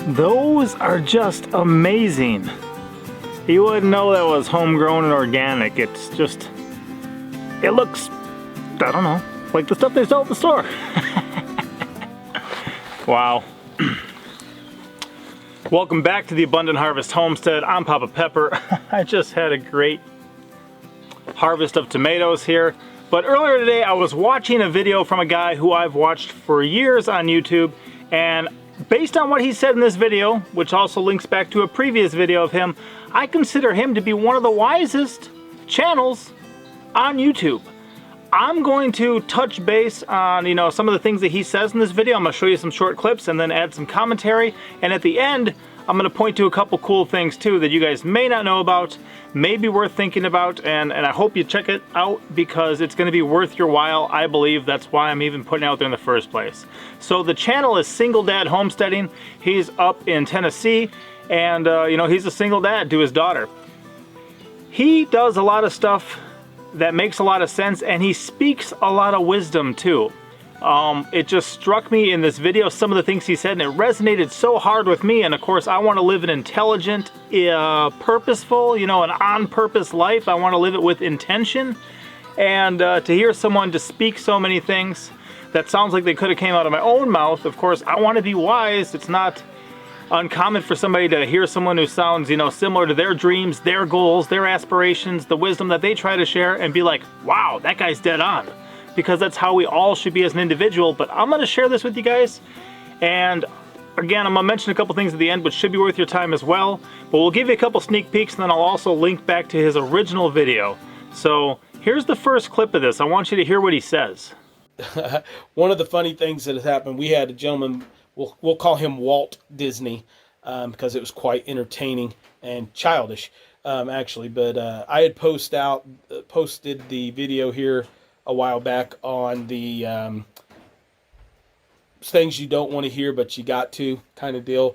Those are just amazing. You wouldn't know that was homegrown and organic. It's just, it looks, I don't know, like the stuff they sell at the store. Wow. Welcome back to the Abundant Harvest Homestead. I'm Papa Pepper. I just had a great harvest of tomatoes here. But earlier today I was watching a video from a guy who I've watched for years on YouTube, and based on what he said in this video, which also links back to a previous video of him, I consider him to be one of the wisest channels on YouTube. I'm going to touch base on, some of the things that he says in this video. I'm going to show you some short clips and then add some commentary. And at the end, I'm going to point to a couple cool things too that you guys may not know about, may be worth thinking about, and I hope you check it out because it's going to be worth your while. I believe that's why I'm even putting it out there in the first place. So the channel is Single Dad Homesteading. He's up in Tennessee, and he's a single dad to his daughter. He does a lot of stuff that makes a lot of sense, and he speaks a lot of wisdom too. It just struck me in this video, some of the things he said, and it resonated so hard with me. And of course, I want to live an intelligent, purposeful, an on-purpose life. I want to live it with intention. And to hear someone to speak so many things that sounds like they could have came out of my own mouth, of course, I want to be wise. It's not uncommon for somebody to hear someone who sounds, similar to their dreams, their goals, their aspirations, the wisdom that they try to share, and be like, wow, that guy's dead on. Because that's how we all should be as an individual. But I'm going to share this with you guys, and again, I'm going to mention a couple things at the end which should be worth your time as well, but we'll give you a couple sneak peeks, and then I'll also link back to his original video. So here's the first clip of this. I want you to hear what he says. One of the funny things that has happened, we had a gentleman, we'll call him Walt Disney, because it was quite entertaining and childish, actually, but I had posted the video here a while back on the things you don't want to hear but you got to kind of deal,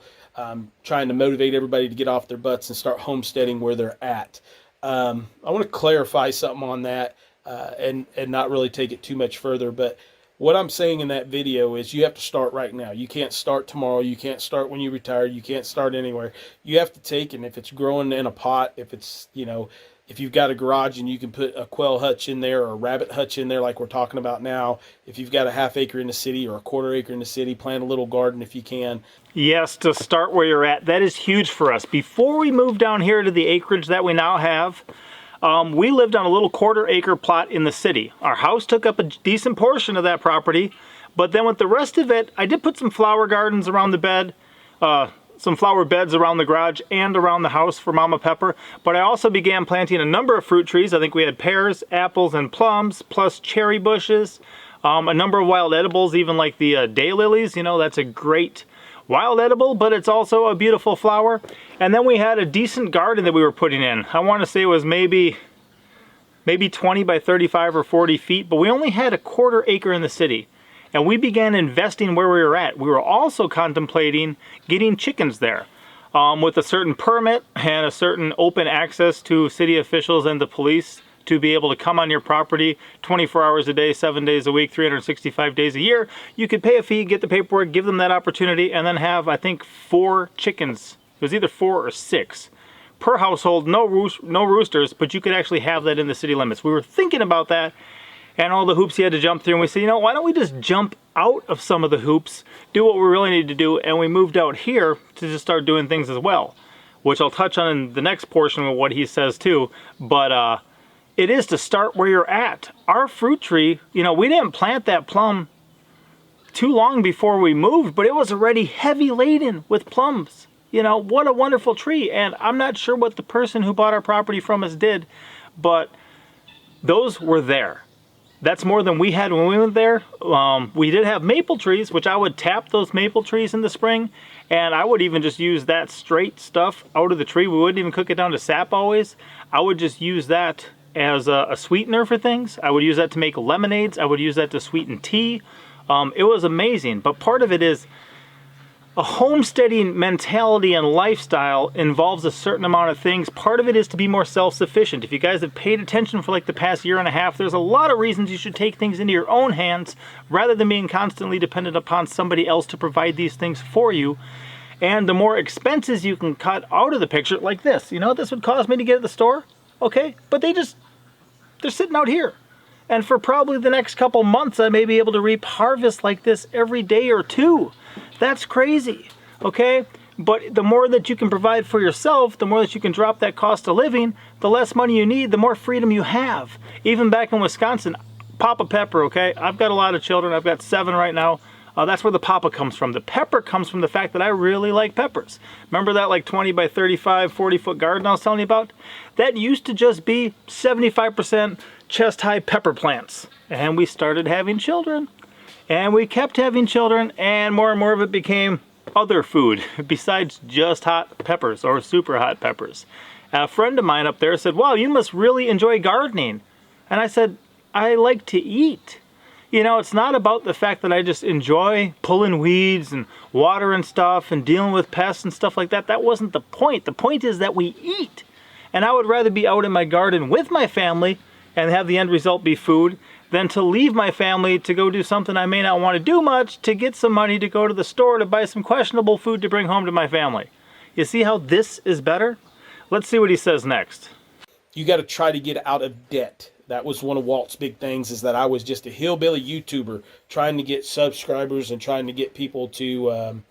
trying to motivate everybody to get off their butts and start homesteading where they're at. I want to clarify something on that, and not really take it too much further, but what I'm saying in that video is you have to start right now. You can't start tomorrow. You can't start when you retire. You can't start anywhere. You have to take, and if it's growing in a pot, if it's, if you've got a garage and you can put a quail hutch in there or a rabbit hutch in there like we're talking about now, if you've got a ½ acre in the city or a ¼ acre in the city, plant a little garden if you can. Yes, to start where you're at. That is huge for us. Before we moved down here to the acreage that we now have, we lived on a little ¼ acre plot in the city. Our house took up a decent portion of that property, but then with the rest of it, I did put some flower gardens around the bed, some flower beds around the garage and around the house for Mama Pepper, but I also began planting a number of fruit trees. I think we had pears, apples, and plums, plus cherry bushes, a number of wild edibles, even like the daylilies. That's a great wild edible, but it's also a beautiful flower. And then we had a decent garden that we were putting in. I want to say it was maybe 20 by 35 or 40 feet, but we only had a ¼ acre in the city. And we began investing where we were at. We were also contemplating getting chickens there, with a certain permit and a certain open access to city officials and the police to be able to come on your property 24 hours a day, 7 days a week, 365 days a year. You could pay a fee, get the paperwork, give them that opportunity, and then have, I think, 4 chickens. It was either 4 or 6 per household, no roosters, but you could actually have that in the city limits. We were thinking about that, and all the hoops you had to jump through, and we said, why don't we just jump out of some of the hoops, do what we really need to do, and we moved out here to just start doing things as well, which I'll touch on in the next portion of what he says too. But it is to start where you're at. Our fruit tree, we didn't plant that plum too long before we moved, but it was already heavy laden with plums. What a wonderful tree. And I'm not sure what the person who bought our property from us did, but those were there. That's more than we had when we went there. We did have maple trees, which I would tap those maple trees in the spring, and I would even just use that straight stuff out of the tree. We wouldn't even cook it down to sap always. I would just use that as a sweetener for things. I would use that to make lemonades. I would use that to sweeten tea. It was amazing, but part of it is a homesteading mentality and lifestyle involves a certain amount of things. Part of it is to be more self-sufficient. If you guys have paid attention for like the past year and a half, there's a lot of reasons you should take things into your own hands rather than being constantly dependent upon somebody else to provide these things for you. And the more expenses you can cut out of the picture, like this, you know, this would cost me to get at the store, okay? But they're sitting out here. And for probably the next couple months, I may be able to reap harvest like this every day or two. That's crazy, okay? But the more that you can provide for yourself, the more that you can drop that cost of living, the less money you need, the more freedom you have. Even back in Wisconsin, Papa Pepper, okay? I've got a lot of children. I've got 7 right now. That's where the Papa comes from. The pepper comes from the fact that I really like peppers. Remember that like 20 by 35, 40-foot garden I was telling you about? That used to just be 75% chest-high pepper plants. And we started having children. And we kept having children, and more of it became other food besides just hot peppers or super hot peppers. A friend of mine up there said, wow, you must really enjoy gardening. And I said, I like to eat. You know, it's not about the fact that I just enjoy pulling weeds and watering stuff and dealing with pests and stuff like that. That wasn't the point. The point is that we eat. And I would rather be out in my garden with my family and have the end result be food than to leave my family to go do something I may not want to do much to get some money to go to the store to buy some questionable food to bring home to my family. You see how this is better? Let's see what he says next. You got to try to get out of debt. That was one of Walt's big things, is that I was just a hillbilly YouTuber trying to get subscribers and trying to get people to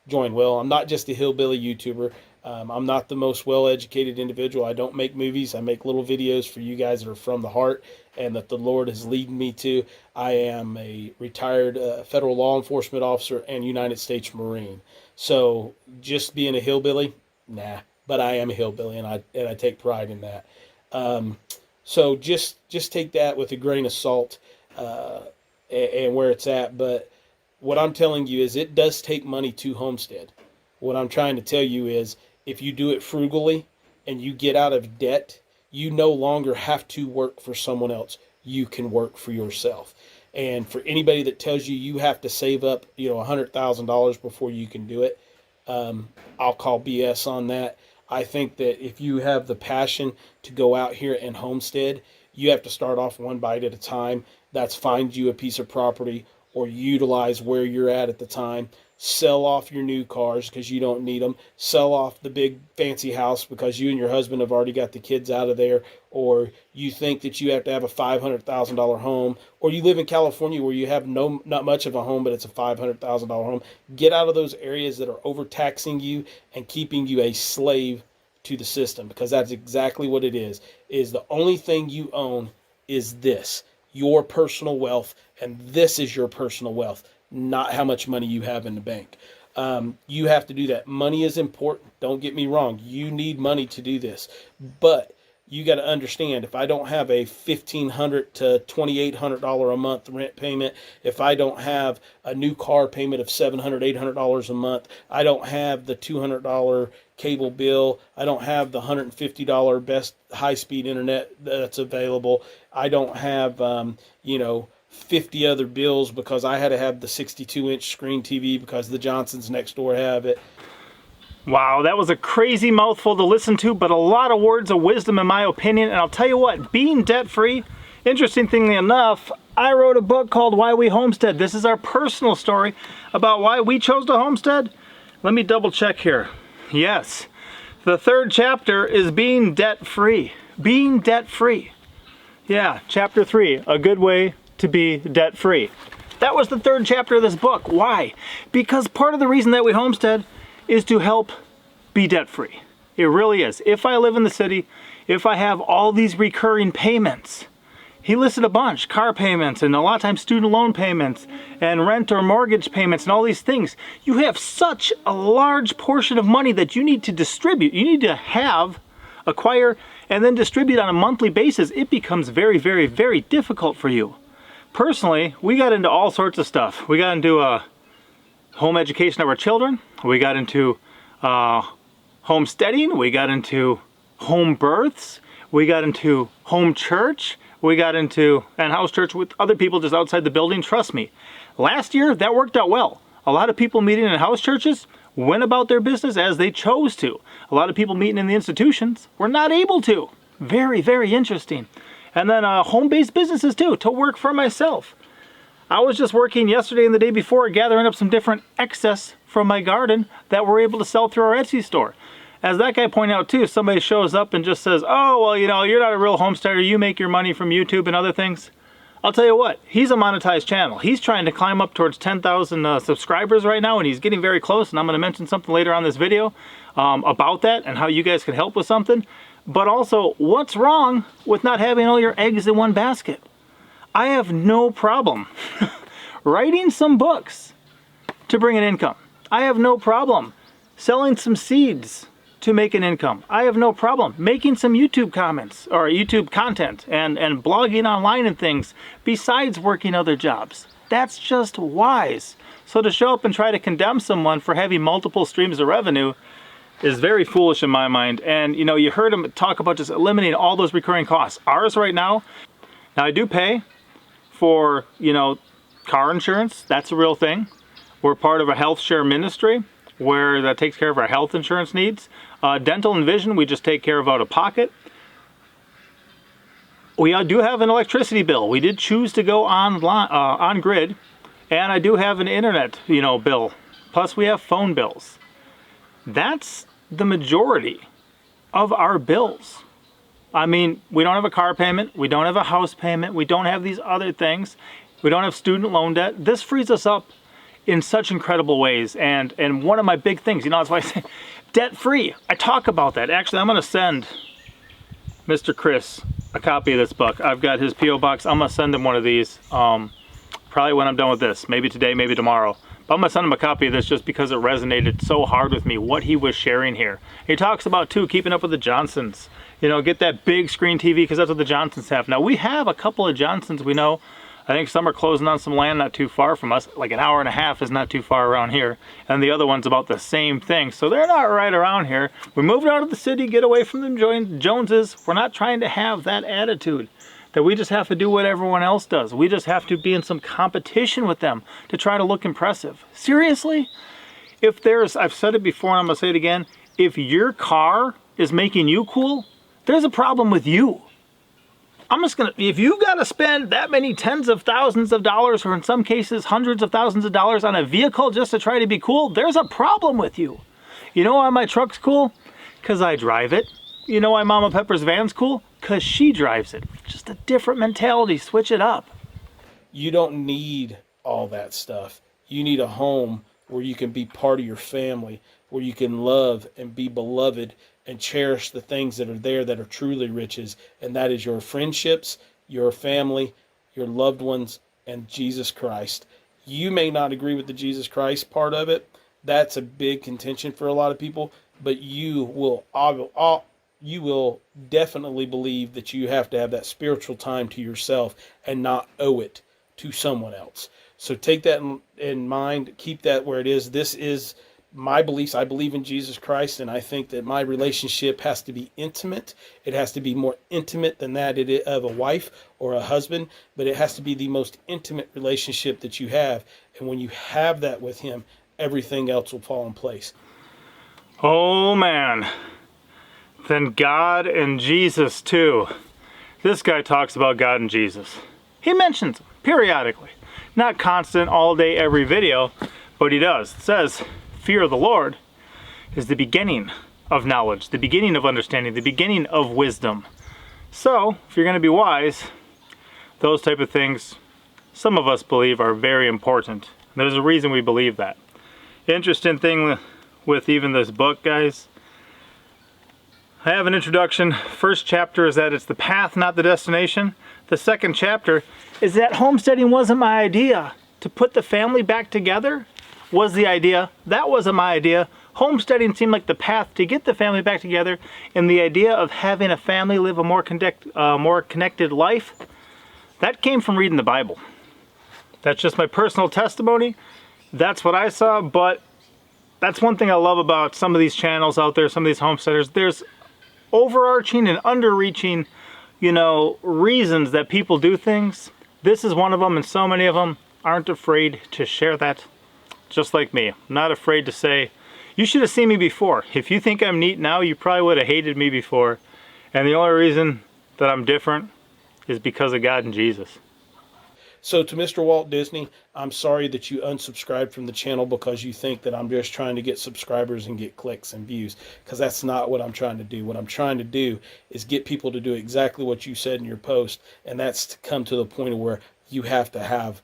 join. Well, I'm not just a hillbilly YouTuber. I'm not the most well-educated individual. I don't make movies. I make little videos for you guys that are from the heart and that the Lord has led me to. I am a retired federal law enforcement officer and United States Marine. So just being a hillbilly, nah. But I am a hillbilly, and I take pride in that. So just take that with a grain of salt and where it's at. But what I'm telling you is it does take money to homestead. What I'm trying to tell you is if you do it frugally and you get out of debt, you no longer have to work for someone else. You can work for yourself. And for anybody that tells you you have to save up, $100,000 before you can do it, I'll call BS on that. I think that if you have the passion to go out here and homestead, you have to start off one bite at a time. That's find you a piece of property or utilize where you're at the time. Sell off your new cars because you don't need them. Sell off the big fancy house because you and your husband have already got the kids out of there. Or you think that you have to have a $500,000 home. Or you live in California where you have not much of a home, but it's a $500,000 home. Get out of those areas that are overtaxing you and keeping you a slave to the system, because that's exactly what it is the only thing you own is this, your personal wealth, and this is your personal wealth, not how much money you have in the bank. You have to do that. Money is important. Don't get me wrong. You need money to do this. But you got to understand, if I don't have a $1,500 to $2,800 a month rent payment, if I don't have a new car payment of $700, $800 a month, I don't have the $200 cable bill, I don't have the $150 best high-speed internet that's available, I don't have, 50 other bills because I had to have the 62-inch screen TV because the Johnsons next door have it. Wow, that was a crazy mouthful to listen to, but a lot of words of wisdom in my opinion. And I'll tell you what, being debt-free, interestingly enough, I wrote a book called Why We Homestead. This is our personal story about why we chose to homestead. Let me double check here. Yes, the 3rd chapter is being debt-free. Being debt-free. Yeah, chapter 3, a good way to be debt-free. That was the 3rd chapter of this book. Why? Because part of the reason that we homestead is to help be debt-free. It really is. If I live in the city, if I have all these recurring payments, he listed a bunch, car payments and a lot of times student loan payments and rent or mortgage payments and all these things. You have such a large portion of money that you need to distribute. You need to acquire, and then distribute on a monthly basis. It becomes very, very, very difficult for you. personally, we got into all sorts of stuff. We got into home education of our children. We got into homesteading. We got into home births. We got into home church. We got into and house church with other people just outside the building. Trust me, last year that worked out well. A lot of people meeting in house churches went about their business as they chose to. A lot of people meeting in the institutions were not able to. Very, very interesting. And then home-based businesses too, to work for myself. I was just working yesterday and the day before gathering up some different excess from my garden that we're able to sell through our Etsy store. As that guy pointed out too, somebody shows up and just says, oh, well, you know, you're not a real homesteader. You make your money from YouTube and other things. I'll tell you what, he's a monetized channel. He's trying to climb up towards 10,000 subscribers right now, and he's getting very close, and I'm going to mention something later on this video about that and how you guys can help with something. But also, what's wrong with not having all your eggs in one basket? I have no problem writing some books to bring an income. I have no problem selling some seeds to make an income. I have no problem making some YouTube comments or YouTube content and blogging online and things besides working other jobs. That's just wise. So to show up and try to condemn someone for having multiple streams of revenue is very foolish in my mind. And you know, you heard him talk about just eliminating all those recurring costs. Ours right now I do pay for, you know, car insurance. That's a real thing. We're part of a health share ministry where that takes care of our health insurance needs. Dental and vision, we just take care of out of pocket. We do have an electricity bill. We did choose to go on grid, and I do have an internet, you know, bill. Plus we have phone bills. That's the majority of our bills. I mean, we don't have a car payment, we don't have a house payment, we don't have these other things, we don't have student loan debt. This frees us up in such incredible ways, and one of my big things, you know, that's why I say debt-free. I talk about that. Actually, I'm going to send Mr. Chris a copy of this book. I've got his P.O. box. I'm going to send him one of these probably when I'm done with this. Maybe today, maybe tomorrow. But I'm going to send him a copy of this just because it resonated so hard with me, what he was sharing here. He talks about, too, keeping up with the Johnsons. You know, get that big screen TV because that's what the Johnsons have. Now, we have a couple of Johnsons we know. I think some are closing on some land not too far from us. Like an hour and a half is not too far around here. And the other one's about the same thing. So they're not right around here. We moved out of the city, get away from the Joneses. We're not trying to have that attitude that we just have to do what everyone else does. We just have to be in some competition with them to try to look impressive. Seriously? If there's, I've said it before and I'm going to say it again, if your car is making you cool, there's a problem with you. I'm just gonna, if you gotta spend that many tens of thousands of dollars, or in some cases hundreds of thousands of dollars on a vehicle just to try to be cool, there's a problem with you. You know why my truck's cool? Because I drive it. You know why Mama Pepper's van's cool? Because she drives it. Just a different mentality, switch it up. You don't need all that stuff. You need a home where you can be part of your family, where you can love and be beloved and cherish the things that are there that are truly riches, and that is your friendships, your family, your loved ones, and Jesus Christ. You may not agree with the Jesus Christ part of it. That's a big contention for a lot of people, but you will definitely believe that you have to have that spiritual time to yourself and not owe it to someone else. So take that in mind, keep that where it is. This is my beliefs. I believe in Jesus Christ, and I think that my relationship has to be intimate. It has to be more intimate than that of a wife or a husband, but it has to be the most intimate relationship that you have. And when you have that with him, everything else will fall in place. Oh man, then God and Jesus too. This guy talks about God and Jesus. He mentions them periodically, not constant all day every video, but he does. It says, fear of the Lord is the beginning of knowledge, the beginning of understanding, the beginning of wisdom. So, if you're going to be wise, those type of things, some of us believe are very important. There's a reason we believe that. Interesting thing with even this book, guys, I have an introduction. First chapter is that it's the path, not the destination. The second chapter is that homesteading wasn't my idea. To put the family back together was the idea. That wasn't my idea. Homesteading seemed like the path to get the family back together, and the idea of having a family live a more connected life, that came from reading the Bible. That's just my personal testimony. That's what I saw, but that's one thing I love about some of these channels out there, some of these homesteaders. There's overarching and underreaching, you know, reasons that people do things. This is one of them, and so many of them aren't afraid to share that. Just like me. I'm not afraid to say, you should have seen me before. If you think I'm neat now, you probably would have hated me before. And the only reason that I'm different is because of God and Jesus. So to Mr. Walt Disney, I'm sorry that you unsubscribed from the channel because you think that I'm just trying to get subscribers and get clicks and views, because that's not what I'm trying to do. What I'm trying to do is get people to do exactly what you said in your post, and that's to come to the point of where you have to have,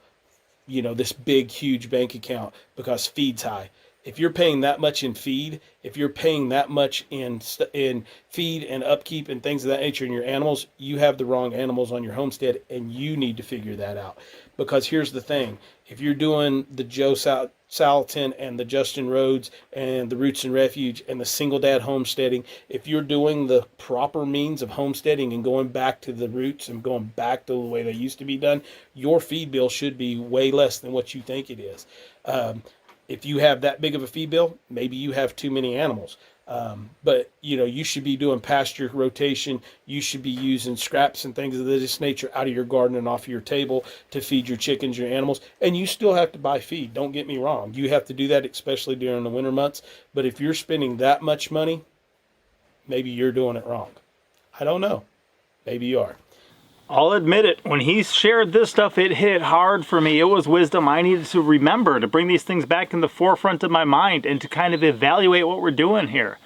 you know, this big, huge bank account because feed's high. If you're paying that much in feed, if you're paying that much in feed and upkeep and things of that nature in your animals, you have the wrong animals on your homestead, and you need to figure that out. Because here's the thing. If you're doing the Joe Salatin and the Justin Rhodes and the Roots and Refuge and the Single Dad Homesteading, if you're doing the proper means of homesteading and going back to the roots and going back to the way they used to be done, your feed bill should be way less than what you think it is. If you have that big of a feed bill, maybe you have too many animals. But, you know, you should be doing pasture rotation. You should be using scraps and things of this nature out of your garden and off of your table to feed your chickens, your animals. And you still have to buy feed. Don't get me wrong. You have to do that, especially during the winter months. But if you're spending that much money, maybe you're doing it wrong. I don't know. Maybe you are. I'll admit it, when he shared this stuff, it hit hard for me. It was wisdom I needed to remember, to bring these things back in the forefront of my mind and to kind of evaluate what we're doing here.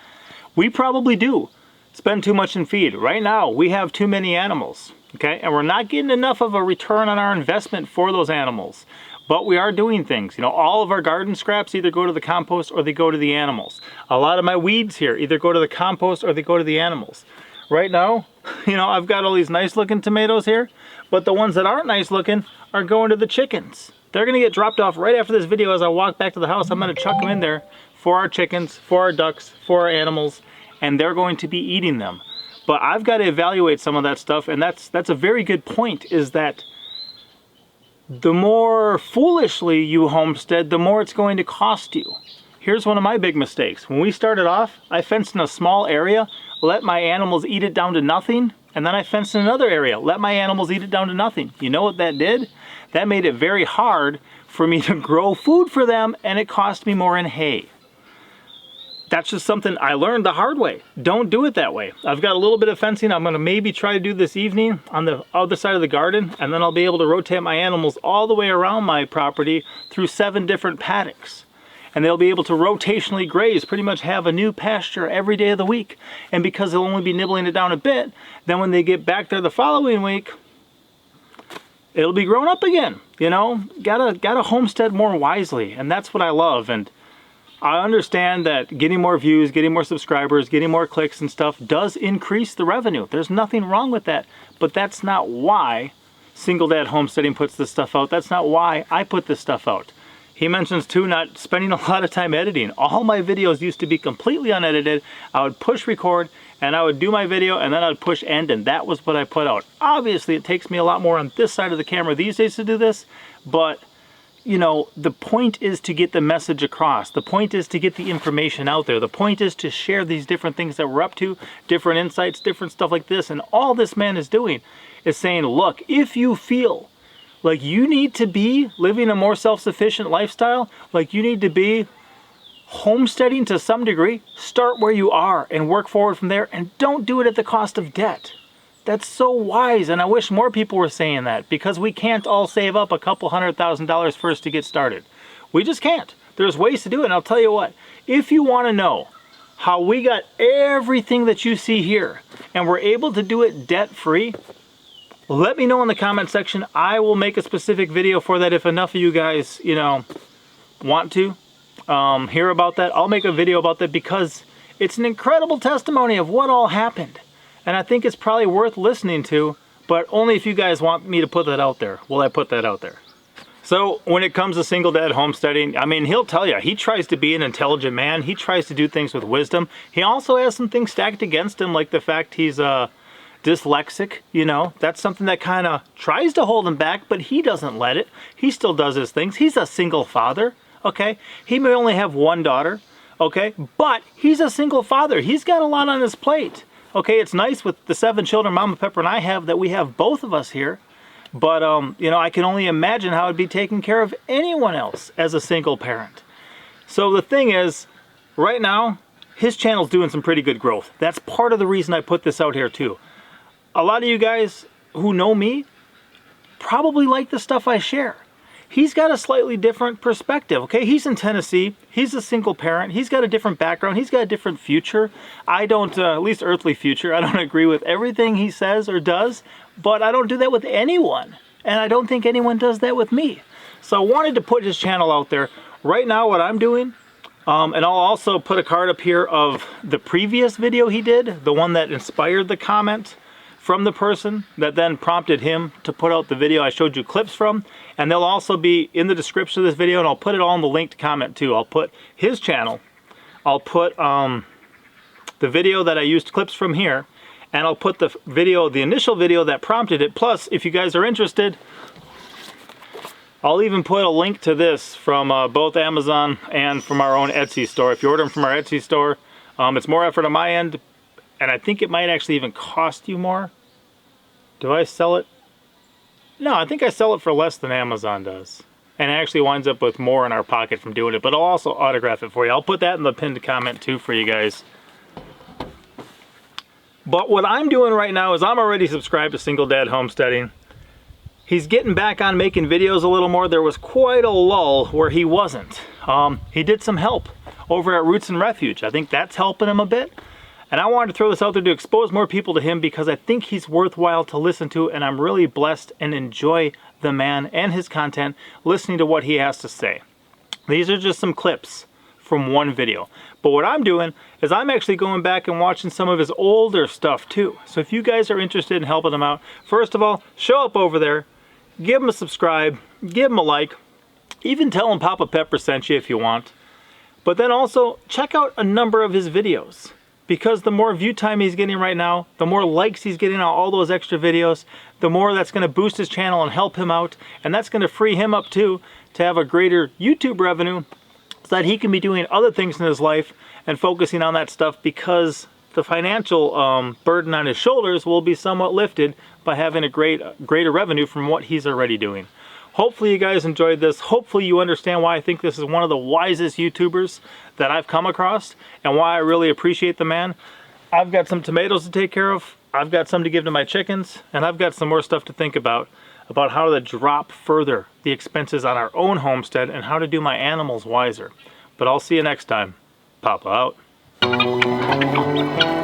We probably do spend too much in feed. Right now, we have too many animals, okay? And we're not getting enough of a return on our investment for those animals. But we are doing things. You know, all of our garden scraps either go to the compost or they go to the animals. A lot of my weeds here either go to the compost or they go to the animals. Right now, you know, I've got all these nice looking tomatoes here, but the ones that aren't nice looking are going to the chickens. They're going to get dropped off right after this video. As I walk back to the house, I'm going to chuck them in there for our chickens, for our ducks, for our animals, and they're going to be eating them. But I've got to evaluate some of that stuff, and that's a very good point, is that the more foolishly you homestead, the more it's going to cost you. Here's one of my big mistakes. When we started off, I fenced in a small area, let my animals eat it down to nothing, and then I fenced in another area, let my animals eat it down to nothing. You know what that did? That made it very hard for me to grow food for them, and it cost me more in hay. That's just something I learned the hard way. Don't do it that way. I've got a little bit of fencing I'm going to maybe try to do this evening on the other side of the garden, and then I'll be able to rotate my animals all the way around my property through 7 different paddocks. And they'll be able to rotationally graze, pretty much have a new pasture every day of the week. And because they'll only be nibbling it down a bit, then when they get back there the following week, it'll be grown up again. You know, gotta homestead more wisely, and that's what I love. And I understand that getting more views, getting more subscribers, getting more clicks and stuff does increase the revenue. There's nothing wrong with that, but that's not why Single Dad Homesteading puts this stuff out. That's not why I put this stuff out. He mentions too, not spending a lot of time editing. All my videos used to be completely unedited. I would push record and I would do my video and then I would push end, and that was what I put out. Obviously it takes me a lot more on this side of the camera these days to do this, but you know, the point is to get the message across. The point is to get the information out there. The point is to share these different things that we're up to, different insights, different stuff like this. And all this man is doing is saying, look, if you feel like you need to be living a more self-sufficient lifestyle, like you need to be homesteading to some degree, start where you are and work forward from there, and don't do it at the cost of debt. That's so wise, and I wish more people were saying that, because we can't all save up a couple $100,000 first to get started. We just can't. There's ways to do it, and I'll tell you what, if you want to know how we got everything that you see here and we're able to do it debt-free, let me know in the comment section. I will make a specific video for that if enough of you guys, you know, want to hear about that. I'll make a video about that because it's an incredible testimony of what all happened. And I think it's probably worth listening to, but only if you guys want me to put that out there will I put that out there. So when it comes to Single Dad Homesteading, I mean, he'll tell you, he tries to be an intelligent man. He tries to do things with wisdom. He also has some things stacked against him, like the fact he's dyslexic, you know. That's something that kind of tries to hold him back, but he doesn't let it. He still does his things. He's a single father, okay? He may only have one daughter, okay? But he's a single father. He's got a lot on his plate, okay? It's nice with the 7 children Mama Pepper and I have that we have both of us here. But, you know, I can only imagine how it'd be taking care of anyone else as a single parent. So the thing is, right now, his channel's doing some pretty good growth. That's part of the reason I put this out here too. A lot of you guys who know me probably like the stuff I share. He's got a slightly different perspective, okay? He's in Tennessee. He's a single parent. He's got a different background. He's got a different future. I don't, at least earthly future, I don't agree with everything he says or does, but I don't do that with anyone. And I don't think anyone does that with me. So I wanted to put his channel out there. Right now what I'm doing, and I'll also put a card up here of the previous video he did, the one that inspired the comment from the person that then prompted him to put out the video I showed you clips from. And they'll also be in the description of this video, and I'll put it all in the linked comment too. I'll put his channel, I'll put the video that I used clips from here, and I'll put the video, the initial video that prompted it. Plus, if you guys are interested, I'll even put a link to this from both Amazon and from our own Etsy store. If you order them from our Etsy store, it's more effort on my end, and I think it might actually even cost you more. Do I sell it? No, I think I sell it for less than Amazon does. And it actually winds up with more in our pocket from doing it, but I'll also autograph it for you. I'll put that in the pinned comment too for you guys. But what I'm doing right now is I'm already subscribed to Single Dad Homesteading. He's getting back on making videos a little more. There was quite a lull where he wasn't. He did some help over at Roots and Refuge. I think that's helping him a bit. And I wanted to throw this out there to expose more people to him because I think he's worthwhile to listen to, and I'm really blessed and enjoy the man and his content, listening to what he has to say. These are just some clips from one video. But what I'm doing is I'm actually going back and watching some of his older stuff too. So if you guys are interested in helping him out, first of all, show up over there, give him a subscribe, give him a like, even tell him Papa Pepper sent you if you want. But then also check out a number of his videos, because the more view time he's getting right now, the more likes he's getting on all those extra videos, the more that's going to boost his channel and help him out, and that's going to free him up too to have a greater YouTube revenue so that he can be doing other things in his life and focusing on that stuff, because the financial burden on his shoulders will be somewhat lifted by having a greater revenue from what he's already doing. Hopefully you guys enjoyed this. Hopefully you understand why I think this is one of the wisest YouTubers that I've come across and why I really appreciate the man. I've got some tomatoes to take care of. I've got some to give to my chickens, and I've got some more stuff to think about how to drop further the expenses on our own homestead and how to do my animals wiser. But I'll see you next time. Papa out.